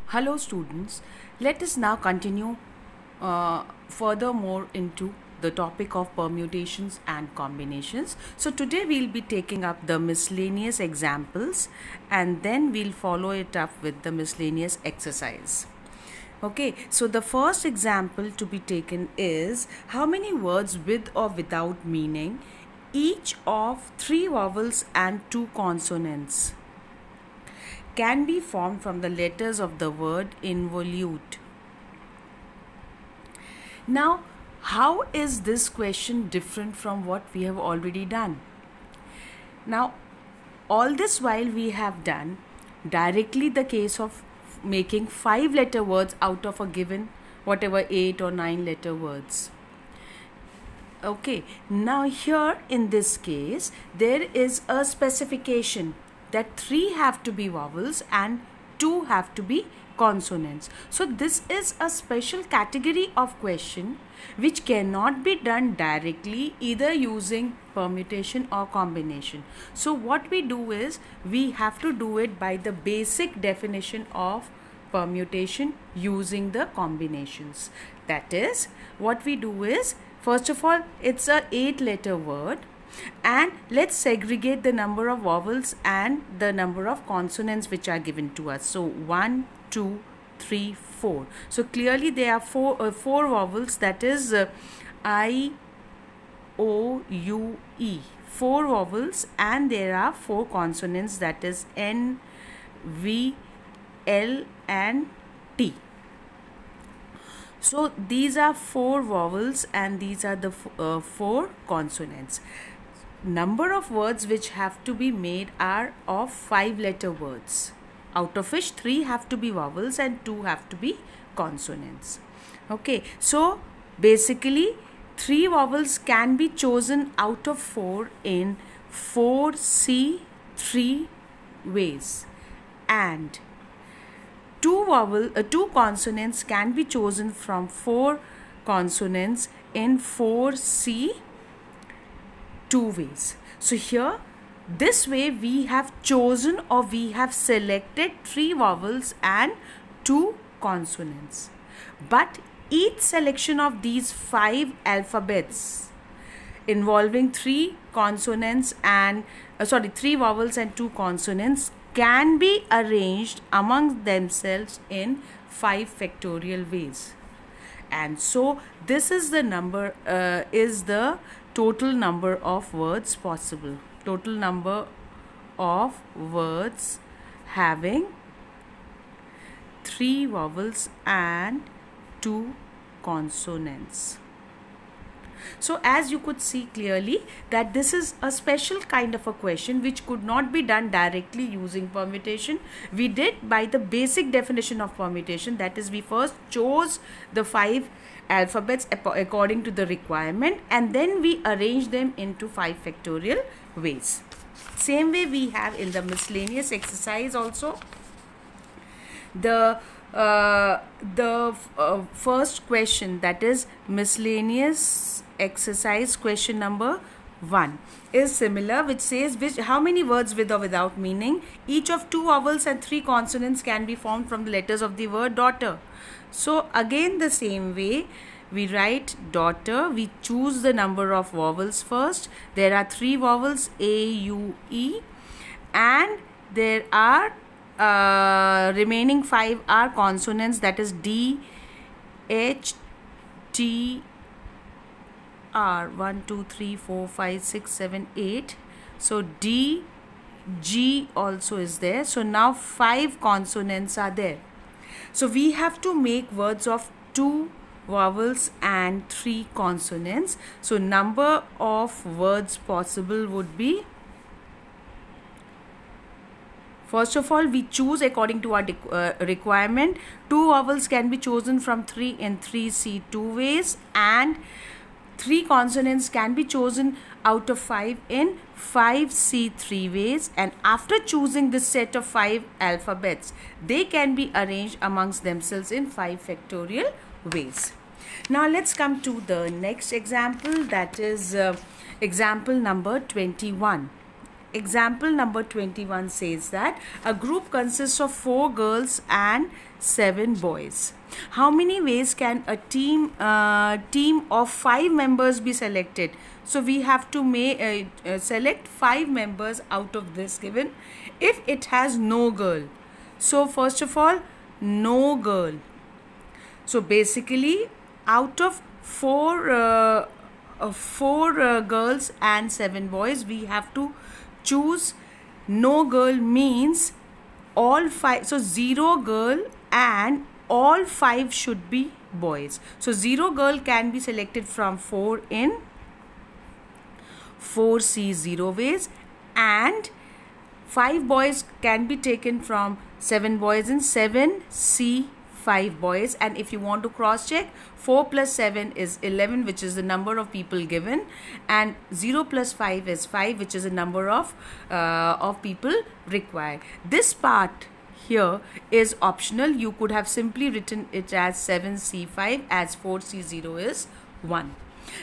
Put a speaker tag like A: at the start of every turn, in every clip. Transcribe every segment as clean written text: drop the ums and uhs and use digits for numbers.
A: Hello students, let us now continue furthermore into the topic of permutations and combinations. So today we'll be taking up the miscellaneous examples and then we'll follow it up with the miscellaneous exercise. Okay, so the first example to be taken is how many words with or without meaning, each of 3 vowels and 2 consonants, can be formed from the letters of the word involute. Now, how is this question different from what we have already done? Now, all this while we have done directly the case of making 5-letter words out of a given whatever 8 or 9-letter words. Okay, now here in this case, there is a specification that 3 have to be vowels and 2 have to be consonants. So this is a special category of question which cannot be done directly either using permutation or combination. So what we do is we have to do it by the basic definition of permutation using the combinations. That is, what we do is, first of all, it's a 8-letter word, and let's segregate the number of vowels and the number of consonants which are given to us. So 1, 2, 3, 4. So clearly there are four vowels, that is I, O, U, E. 4 vowels, and there are 4 consonants, that is N, V, L and T. So these are 4 vowels and these are the 4 consonants. Number of words which have to be made are of 5-letter words, out of which 3 have to be vowels and 2 have to be consonants. Okay, so basically 3 vowels can be chosen out of 4 in 4C3 ways, and 2 consonants can be chosen from 4 consonants in 4C2 ways. So here, this way we have chosen or we have selected 3 vowels and 2 consonants. But each selection of these 5 alphabets involving 3 consonants and 3 vowels and 2 consonants can be arranged among themselves in 5 factorial ways. And so this is the number, is the total number of words possible. Total number of words having 3 vowels and 2 consonants. So as you could see clearly that this is a special kind of a question which could not be done directly using permutation. We did by the basic definition of permutation, that is, we first chose the 5 alphabets according to the requirement and then we arrange them into 5 factorial ways. Same way we have in the miscellaneous exercise also. The first question, that is miscellaneous exercise question number 1, is similar, which says how many words with or without meaning, each of 2 vowels and 3 consonants, can be formed from the letters of the word daughter. So again the same way we write daughter, we choose the number of vowels first. There are 3 vowels, A, U, E, and there are remaining 5 are consonants, that is D, H, T, R. 1, 2, 3, 4, 5, 6, 7, 8. So D, G also is there. So now 5 consonants are there. So we have to make words of 2 vowels and 3 consonants. So number of words possible would be, first of all, we choose according to our requirement. 2 vowels can be chosen from 3 in 3C2 ways and 3 consonants can be chosen out of 5 in 5C3 ways, and after choosing this set of 5 alphabets, they can be arranged amongst themselves in 5 factorial ways. Now let's come to the next example, that is example number 21. example number 21 says that a group consists of 4 girls and 7 boys. How many ways can a team of 5 members be selected? So we have to select 5 members out of this given if it has no girl. So first of all, no girl. So basically out of 4 girls and 7 boys, we have to choose no girl, means all 5. So 0 girl and all 5 should be boys. So 0 girl can be selected from 4 in 4C 0 ways, and 5 boys can be taken from 7 boys in 7C 5 boys. And if you want to cross check, 4 plus 7 is 11, which is the number of people given, and 0 plus 5 is 5, which is the number of people required. This part here is optional. You could have simply written it as 7C5 as 4C0 is 1.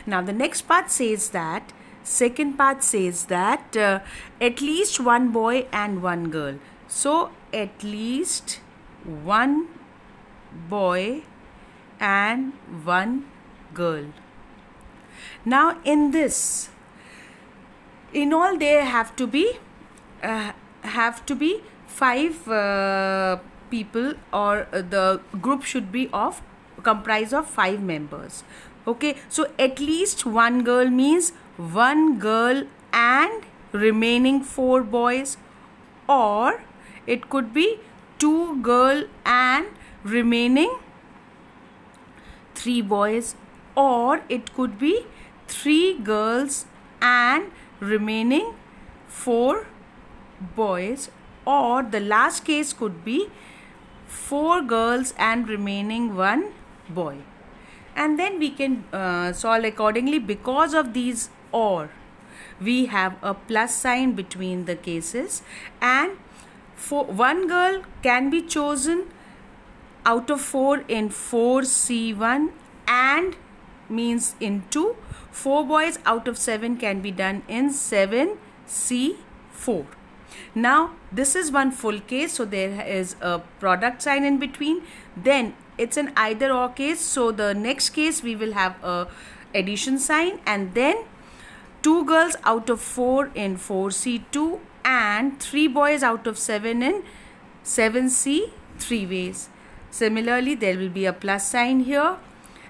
A: Now the next part says that, second part says that at least 1 boy and 1 girl. So at least 1 boy and 1 girl. Now in this, in all there have to be 5 people, or the group should be comprised of 5 members. Okay, so at least 1 girl means 1 girl and remaining 4 boys, or it could be 2 girl and remaining 3 boys, or it could be 3 girls and remaining 4 boys, or the last case could be 4 girls and remaining 1 boy. And then we can solve accordingly. Because of these or, we have a plus sign between the cases, and 1 girl can be chosen out of 4 in 4C1 and means in 2. 4 boys out of 7 can be done in 7C4. Now this is one full case, so there is a product sign in between. Then it's an either or case, so the next case we will have a addition sign, and then 2 girls out of 4 in 4C2 and 3 boys out of 7 in 7C 3 ways. Similarly, there will be a plus sign here,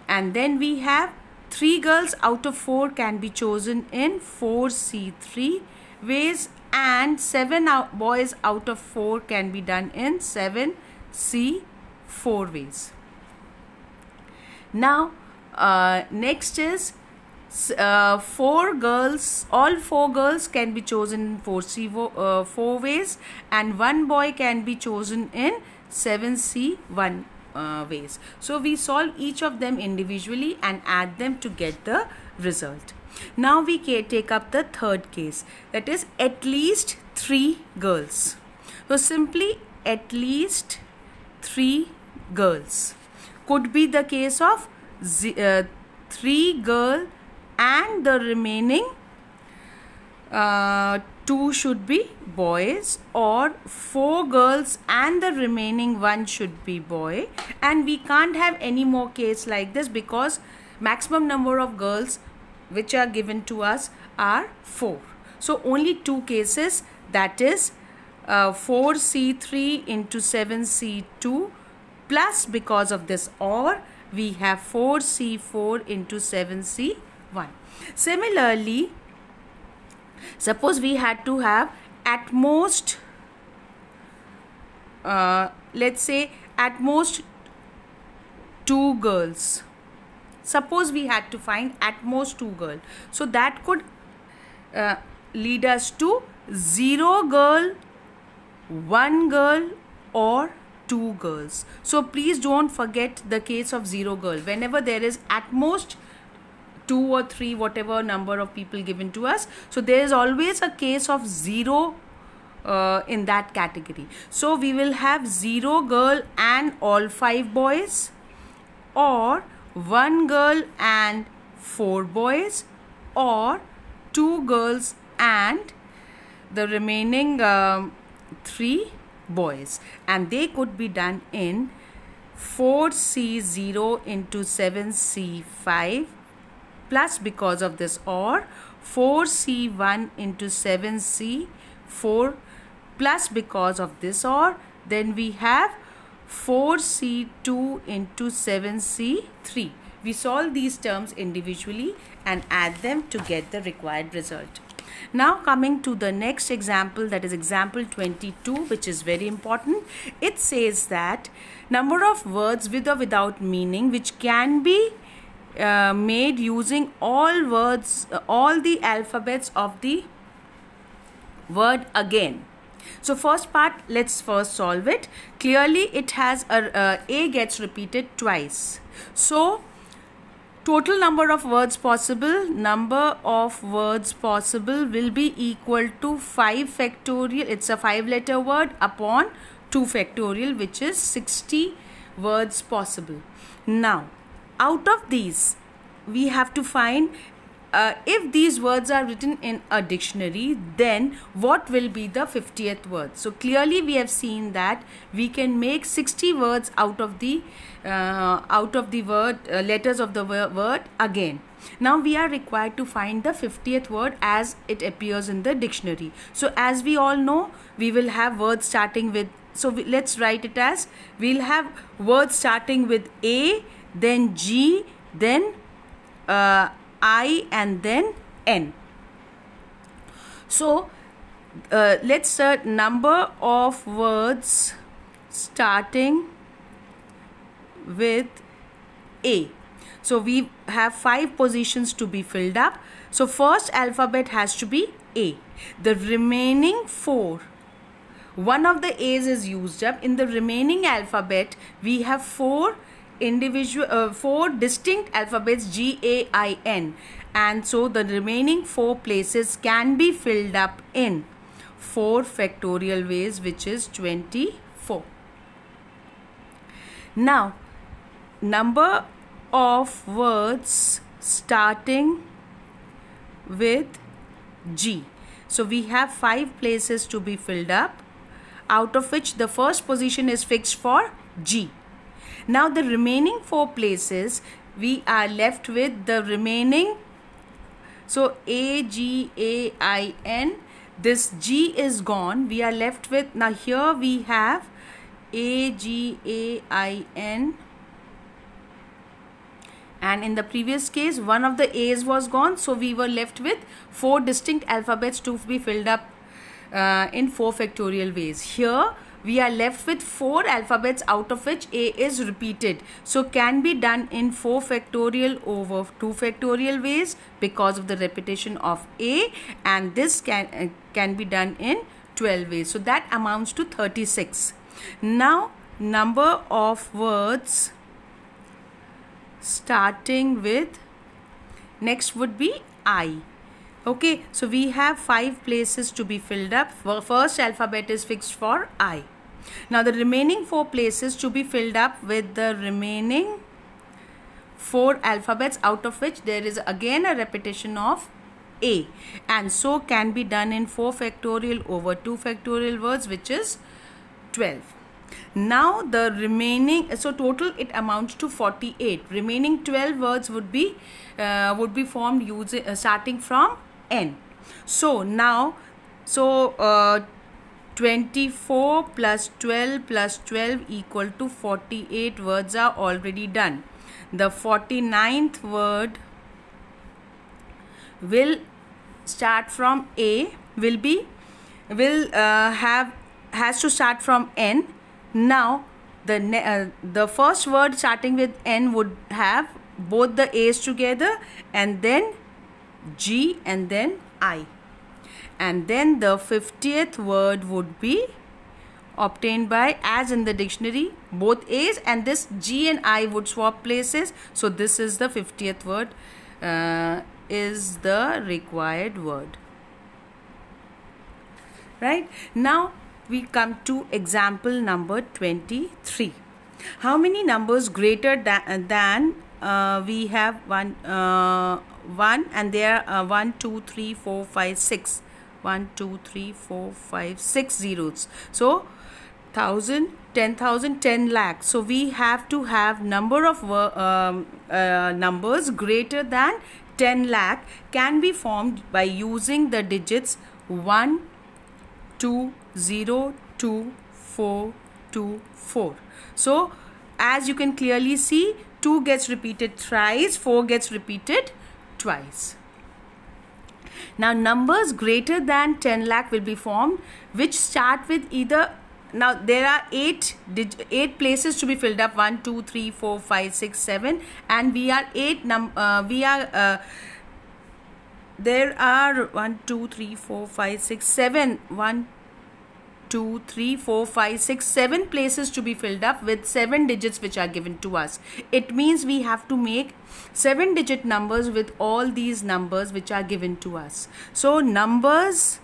A: and then we have 3 girls out of 4 can be chosen in 4C3 ways, and 7 boys out of 4 can be done in 7C4 ways. Now next is 4 girls, all 4 girls can be chosen in 4C4 ways, and 1 boy can be chosen in 7C1 ways. So we solve each of them individually and add them to get the result. Now we take up the third case, that is at least 3 girls. So simply at least 3 girls could be the case of 3 girl and the remaining 2 should be boys, or 4 girls and the remaining 1 should be boy. And we can't have any more case like this, because maximum number of girls which are given to us are 4. So only 2 cases, that is 4C3 into 7C2 plus, because of this or, we have 4C4 into 7C1. Similarly, suppose we had to have at most let's say at most 2 girls. Suppose we had to find at most 2 girls. So that could lead us to 0 girl, 1 girl, or 2 girls. So please don't forget the case of 0 girl. Whenever there is at most 2 or 3, whatever number of people given to us, so there is always a case of 0 in that category. So we will have 0 girl and all 5 boys, or 1 girl and 4 boys, or 2 girls and the remaining 3 boys, and they could be done in 4C0 into 7C5 plus, because of this OR, 4C1 into 7C4 plus, because of this OR. Then we have 4C2 into 7C3. We solve these terms individually and add them to get the required result. Now coming to the next example, that is example 22, which is very important. It says that number of words with or without meaning which can be made using all the alphabets of the word again. So first part, let's first solve it. Clearly it has A gets repeated twice. So total number of words possible will be equal to 5 factorial, it's a 5-letter word, upon 2 factorial, which is 60 words possible. Now out of these we have to find if these words are written in a dictionary, then what will be the 50th word. So clearly we have seen that we can make 60 words out of the word letters of the word again. Now we are required to find the 50th word as it appears in the dictionary. So as we all know, we will have words starting with, let's write it as, we'll have words starting with A, then G, then I, and then N. So let's start number of words starting with A. So we have 5 positions to be filled up. So first alphabet has to be A. The remaining 4, one of the A's is used up. In the remaining alphabet we have 4 distinct alphabets, G, A, I, N, and so the remaining 4 places can be filled up in 4 factorial ways, which is 24. Now number of words starting with G. So we have 5 places to be filled up, out of which the first position is fixed for G. Now the remaining 4 places, we are left with the remaining, so A, G, A, I, N, this G is gone, we are left with, now here we have A, G, A, I, N, and in the previous case one of the A's was gone, so we were left with 4 distinct alphabets to be filled up in 4 factorial ways. Here we are left with 4 alphabets, out of which A is repeated, so can be done in 4 factorial over 2 factorial ways because of the repetition of A, and this can be done in 12 ways, so that amounts to 36. Now number of words starting with, next would be I. Okay, so we have 5 places to be filled up. First alphabet is fixed for I. Now the remaining 4 places to be filled up with the remaining 4 alphabets, out of which there is again a repetition of A, and so can be done in 4 factorial over 2 factorial words, which is 12. Now the remaining, so total it amounts to 48. Remaining 12 words would be formed using starting from N. So now 24 plus 12 plus 12 equal to 48 words are already done. The 49th word will start from A, has to start from N. Now the first word starting with N would have both the A's together, and then G, and then I, and then the 50th word would be obtained by, as in the dictionary, both A's and this G and I would swap places, so this is the 50th word, is the required word. Right, now we come to example number 23. How many numbers greater than we have one and there are 1, 2, 3, 4, 5, 6 1 2 3 4 5 6 zeros. So 1,000, 10,000, 10 lakh. So we have to have number of numbers greater than 10 lakh can be formed by using the digits 1 2 0 2 4 2 4. So as you can clearly see, 2 gets repeated thrice, 4 gets repeated twice. Now numbers greater than 10 lakh will be formed which start with either, now there are 8 places to be filled up, 1 2 3 4 5 6 7, and there are 1 2 3 4 5 6 7 1 2 3 4 5 6 7 places to be filled up with 7 digits which are given to us. It means we have to make 7-digit numbers with all these numbers which are given to us. So numbers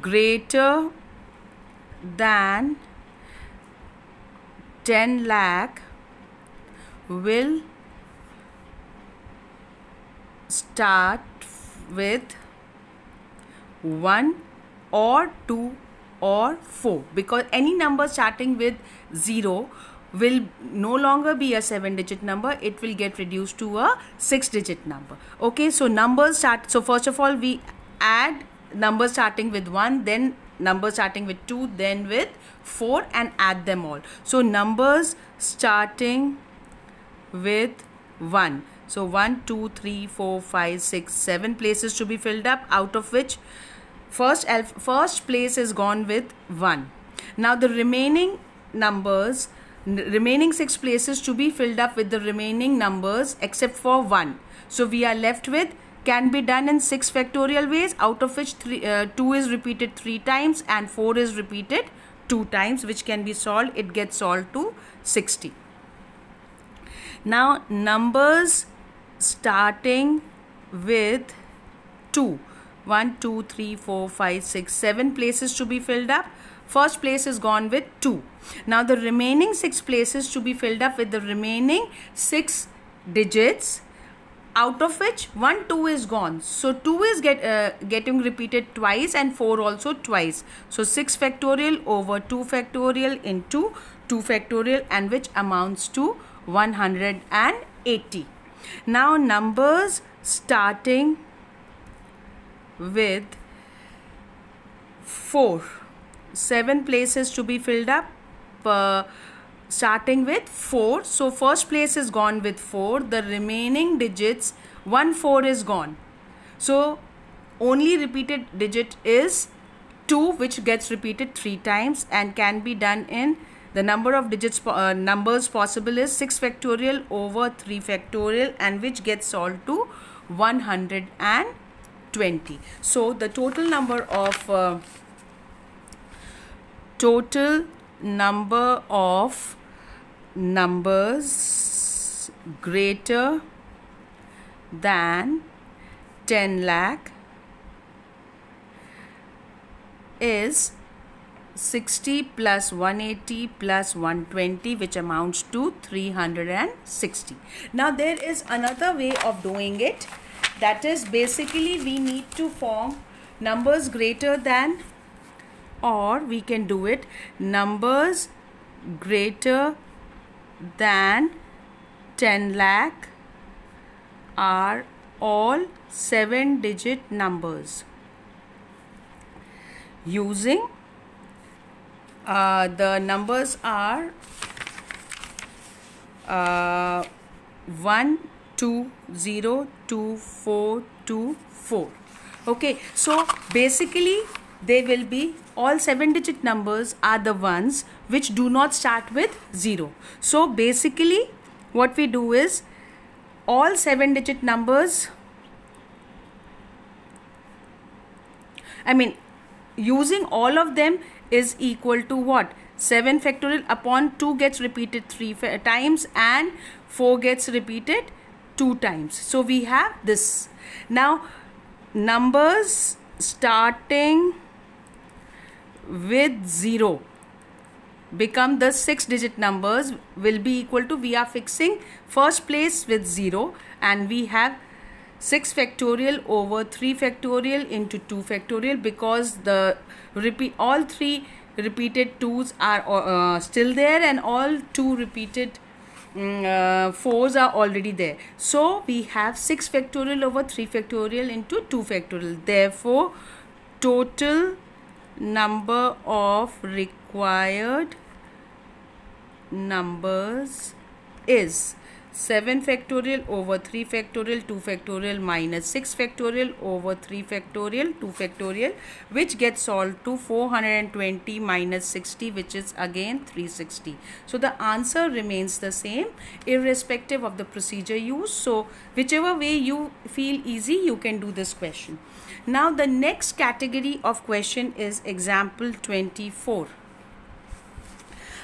A: greater than 10 lakh will start with 1 or 2 or 4, because any number starting with 0 will no longer be a 7-digit number. It will get reduced to a 6-digit number. Okay, so numbers start, so first of all we add numbers starting with 1, then numbers starting with 2, then with 4, and add them all. So numbers starting with 1. So 1 2 3 4 5 6 7 places to be filled up, out of which first place is gone with 1. Now the remaining numbers, remaining 6 places to be filled up with the remaining numbers except for 1. So we are left with, can be done in 6 factorial ways, out of which 2 is repeated 3 times and 4 is repeated 2 times, which can be solved. It gets solved to 60. Now numbers starting with 2. 1 2 3 4 5 6 7 places to be filled up. First place is gone with 2. Now the remaining 6 places to be filled up with the remaining 6 digits, out of which 1 2 is gone. So 2 is getting repeated twice and 4 also twice. So 6 factorial over 2 factorial into 2 factorial, and which amounts to 180. Now numbers starting with 4, 7 places to be filled up, starting with 4. So first place is gone with 4. The remaining digits, 1 4 is gone. So only repeated digit is 2, which gets repeated 3 times and can be done in, the number of digits numbers possible is 6 factorial over 3 factorial, and which gets solved to 120. So the total number of numbers greater than 10 lakh is 60 plus 180 plus 120, which amounts to 360. Now there is another way of doing it. That is, basically we need to form numbers greater than, or we can do it, numbers greater than 10 lakh are all 7-digit numbers. Using the numbers are 1 2 0 2 4 2 4. Okay, so basically they will be, all 7-digit numbers are the ones which do not start with 0. So basically what we do is, all 7-digit numbers, using all of them is equal to what? 7 factorial upon 2 gets repeated 3 times and 4 gets repeated 2 times. So we have this. Now numbers starting with 0 become the 6-digit numbers, will be equal to, we are fixing first place with 0 and we have 6 factorial over 3 factorial into 2 factorial, because the all 3 repeated 2's are still there and all 2 repeated 4's are already there. So we have 6 factorial over 3 factorial into 2 factorial. Therefore, total number of required numbers is 7 factorial over 3 factorial 2 factorial minus 6 factorial over 3 factorial 2 factorial, which gets solved to 420 minus 60, which is again 360. So the answer remains the same irrespective of the procedure used. So whichever way you feel easy, you can do this question. Now the next category of question is example 24.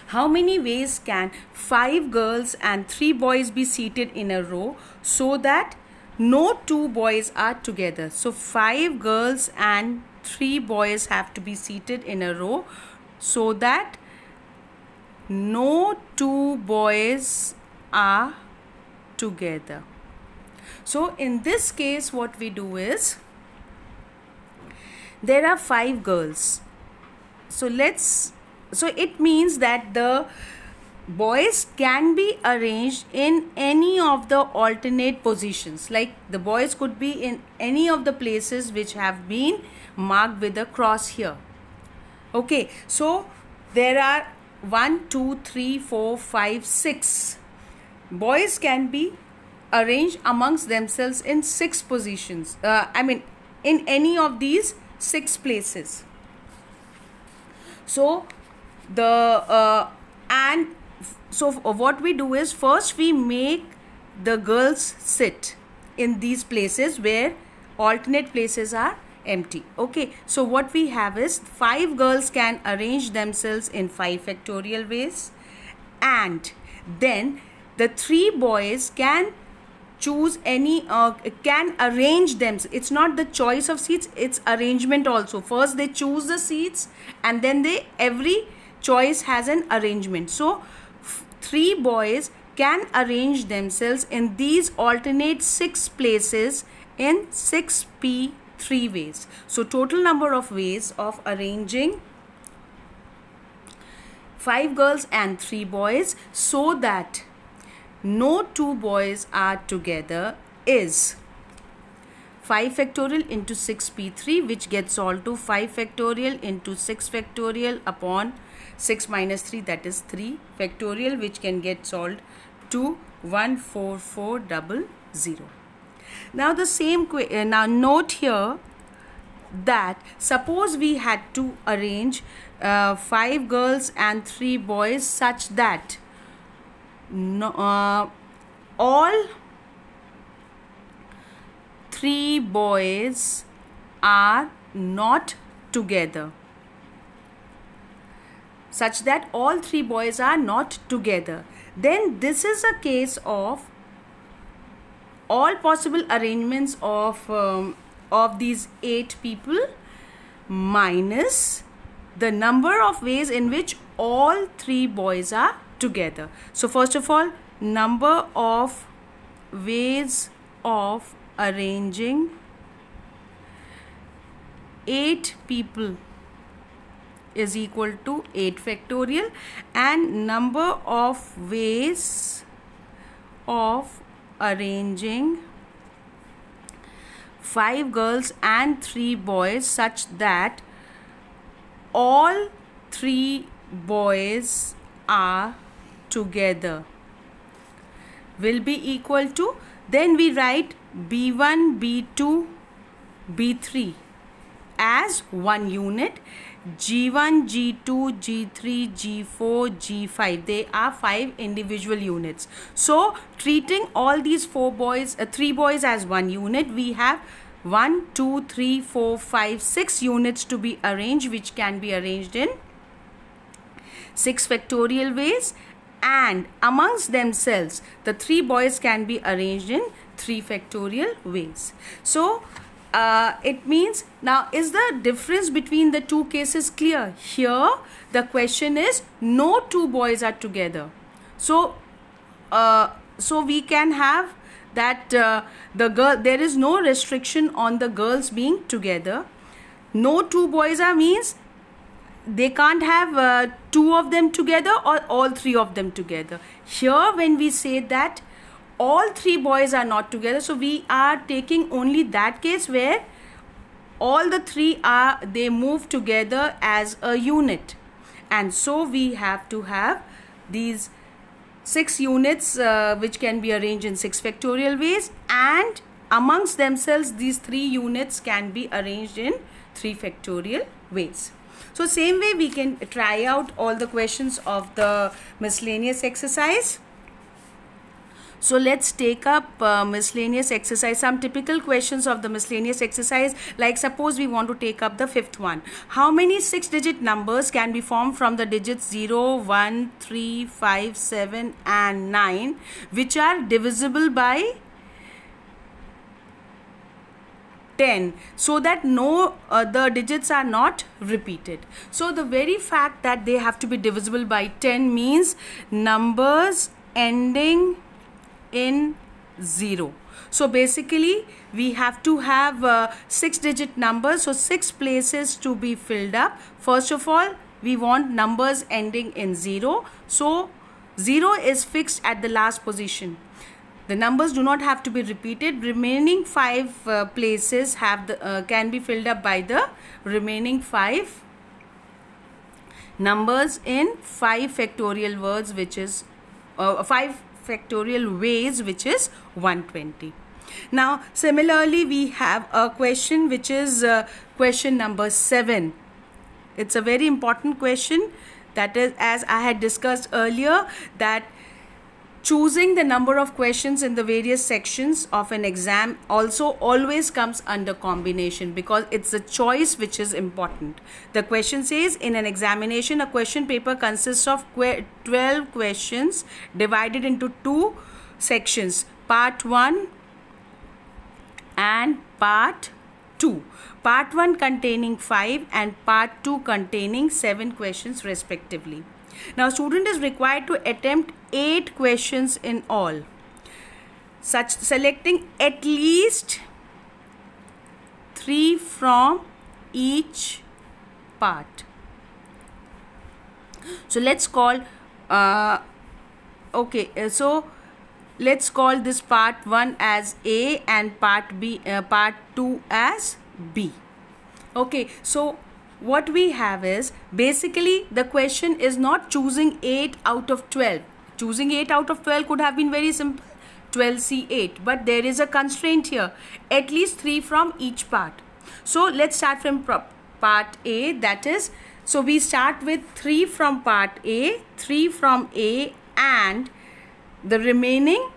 A: How many ways can 5 girls and 3 boys be seated in a row so that no 2 boys are together? So 5 girls and 3 boys have to be seated in a row so that no 2 boys are together. So in this case, what we do is, there are 5 girls. So it means that the boys can be arranged in any of the alternate positions. Like the boys could be in any of the places which have been marked with a cross here. Okay, so there are 1, 2, 3, 4, 5, 6. Boys can be arranged amongst themselves in 6 positions. In any of these 6 places. So what we do is, first we make the girls sit in these places where alternate places are empty. Okay, so what we have is 5 girls can arrange themselves in 5 factorial ways, and then the 3 boys can choose any can arrange them. It's not the choice of seats, it's arrangement also. First they choose the seats and then every choice has an arrangement. So 3 boys can arrange themselves in these alternate 6 places in 6p3 ways. So total number of ways of arranging 5 girls and 3 boys so that no 2 boys are together is 5 factorial into 6p3, which gets solved to 5 factorial into 6 factorial upon 6 minus 3, that is 3 factorial, which can get solved to 14400. Now the same now note here that suppose we had to arrange 5 girls and 3 boys such that all 3 boys are not together. Such that all 3 boys are not together. Then this is a case of all possible arrangements of these 8 people minus the number of ways in which all 3 boys are together. So first of all, number of ways of arranging 8 people is equal to 8 factorial, and number of ways of arranging 5 girls and 3 boys such that all 3 boys are together will be equal to, then we write B1, B2, B3 as one unit, G1, G2, G3, G4, G5. They are 5 individual units. So treating all these 3 boys as one unit, we have 1, 2, 3, 4, 5, 6 units to be arranged, which can be arranged in 6 factorial ways, and amongst themselves the 3 boys can be arranged in 3 factorial ways. So it means, now is the difference between the 2 cases clear? Here the question is no 2 boys are together. So we can have that there is no restriction on the girls being together. No two boys are means they can't have two of them together or all three of them together. Here when we say that all three boys are not together, so we are taking only that case where all the three they move together as a unit, and so we have to have these 6 units which can be arranged in 6 factorial ways, and amongst themselves these 3 units can be arranged in 3 factorial ways. So same way we can try out all the questions of the miscellaneous exercise. So let's take up miscellaneous exercise, some typical questions of the miscellaneous exercise. Like suppose we want to take up the 5th one. How many 6-digit numbers can be formed from the digits 0, 1, 3, 5, 7 and 9 which are divisible by 10 so that the digits are not repeated? So the very fact that they have to be divisible by 10 means numbers ending in 0. So basically we have to have 6-digit numbers, so 6 places to be filled up. First of all, we want numbers ending in 0, so 0 is fixed at the last position. The numbers do not have to be repeated. Remaining 5 places can be filled up by the remaining 5 numbers in 5 factorial words, which is 5 factorial ways, which is 120. Now similarly we have a question which is question number 7. It's a very important question. That is, as I had discussed earlier, that choosing the number of questions in the various sections of an exam also always comes under combination, because it's the choice which is important. The question says, in an examination, a question paper consists of 12 questions divided into 2 sections, part 1 and part 2. Part 1 containing 5 and part 2 containing 7 questions respectively. Now student is required to attempt 8 questions in all, selecting at least 3 from each part. So let's call so let's call this part 1 as A and part 2 as B. Okay, so what we have is, basically the question is not choosing 8 out of 12. Choosing 8 out of 12 could have been very simple, 12C8, but there is a constraint here, at least 3 from each part. So let's start from part A, that is, so we start with 3 from part A, 3 from A and the remaining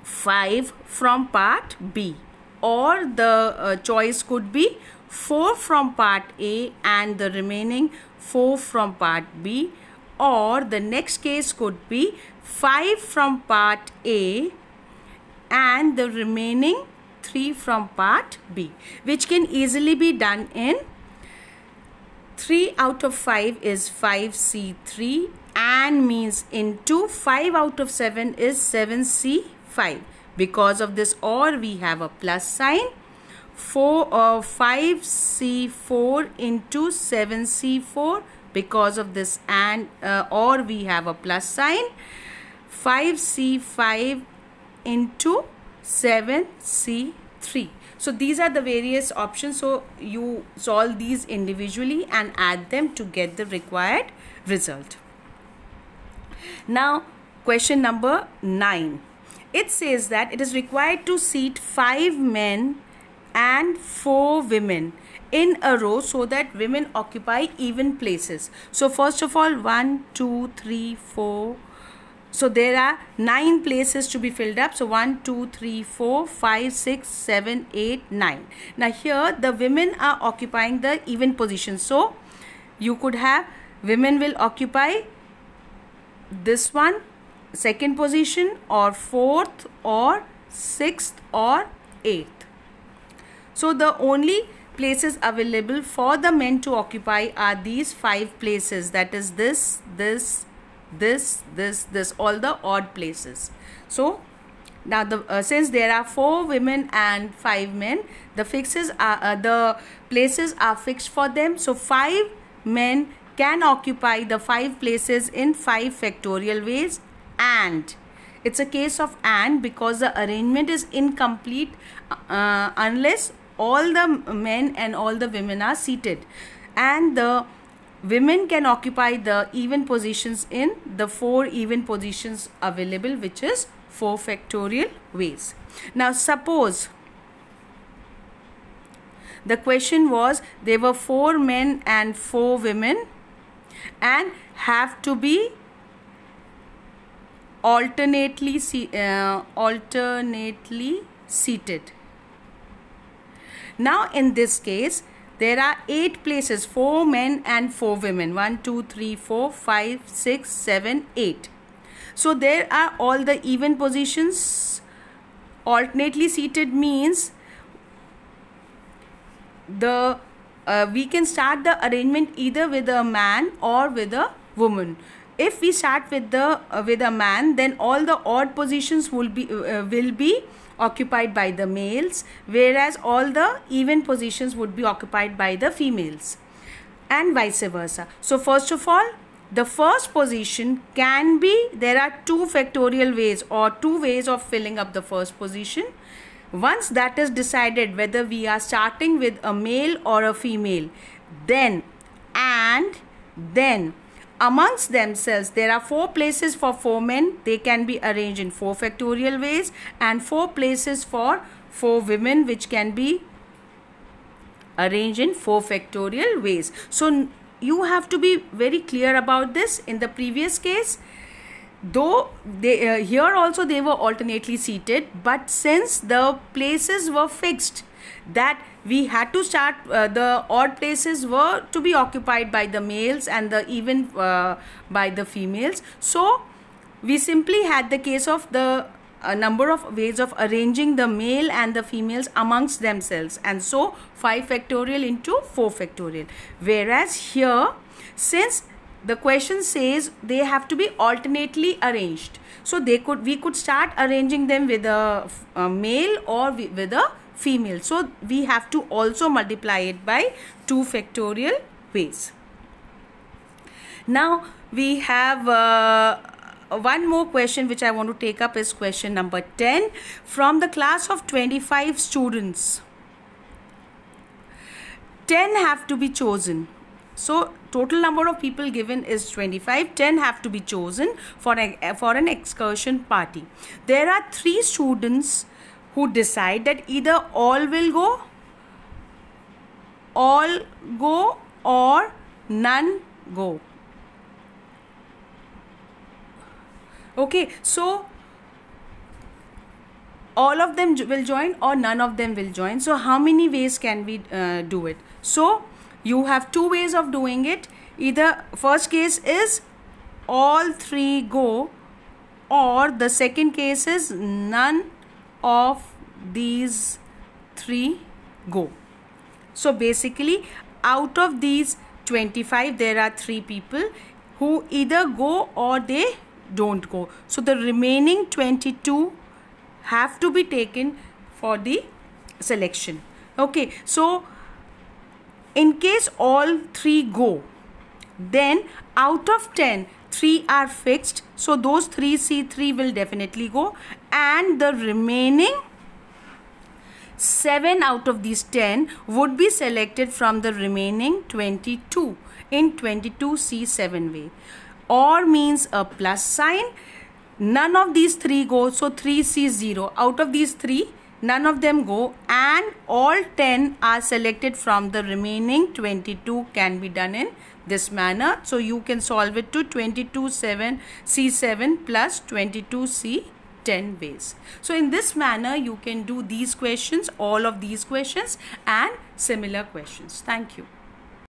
A: 5 from part B, or the choice could be 4 from part A and the remaining 4 from part B, or the next case could be 5 from part A and the remaining 3 from part B, which can easily be done in 3 out of 5 is 5C3 and means into 5 out of 7 is 7C5. Because of this or, we have a plus sign. 5C4 into 7C4, because of this and or, we have a plus sign. 5C5 into 7C3. So these are the various options. So you solve these individually and add them to get the required result. Now question number 9. It says that it is required to seat 5 men and 4 women in a row so that women occupy even places. So first of all, 1, 2, 3, 4. So there are 9 places to be filled up. So 1, 2, 3, 4, 5, 6, 7, 8, 9. Now here the women are occupying the even position. So you could have women will occupy this one, second position, or 4th or 6th or 8th. So the only places available for the men to occupy are these 5 places, that is this, all the odd places. So Now, since there are 4 women and 5 men, the places are fixed for them. So 5 men can occupy the 5 places in 5 factorial ways, and it's a case of and because the arrangement is incomplete unless all the men and all the women are seated, and the women can occupy the even positions in the 4 even positions available, which is 4 factorial ways. Now suppose the question was there were 4 men and 4 women and have to be alternately seated. Now in this case there are 8 places, 4 men and 4 women, 1 2 3 4 5 6 7 8. So there are all the even positions. Alternately seated means we can start the arrangement either with a man or with a woman. If we start with a man, then all the odd positions will be occupied by the males, whereas all the even positions would be occupied by the females, and vice versa. So first of all, the first position can be, there are 2 factorial ways or 2 ways of filling up the first position. Once that is decided whether we are starting with a male or a female, then amongst themselves there are 4 places for 4 men. They can be arranged in 4 factorial ways, and 4 places for 4 women, which can be arranged in 4 factorial ways. So you have to be very clear about this. In the previous case, though here also they were alternately seated, but since the places were fixed, that we had to start, the odd places were to be occupied by the males and the even by the females. So we simply had the case of the number of ways of arranging the male and the females amongst themselves, and so 5 factorial into 4 factorial. Whereas here, since the question says they have to be alternately arranged, so we could start arranging them with a male or with a female. So we have to also multiply it by 2 factorial ways. Now we have one more question which I want to take up is question number 10. From the class of 25 students, 10 have to be chosen. So total number of people given is 25. 10 have to be chosen for an excursion party. There are 3 students who decide that either all will go, or none go. Okay, so all of them will join or none of them will join. So how many ways can we do it? So you have 2 ways of doing it. Either first case is all 3 go, or the second case is none of these 3 go. So basically out of these 25 there are 3 people who either go or they don't go. So the remaining 22 have to be taken for the selection. Okay, so in case all 3 go, then out of 10, 3 are fixed. So those 3 will definitely go, and the remaining 7 out of these 10 would be selected from the remaining 22 in 22C7 way. Or means a plus sign. None of these 3 go, so 3C0. Out of these 3, none of them go, and all 10 are selected from the remaining 22 can be done in this manner. So you can solve it to 22C7 plus 22C10 ways. So in this manner you can do these questions, all of these questions and similar questions. Thank you.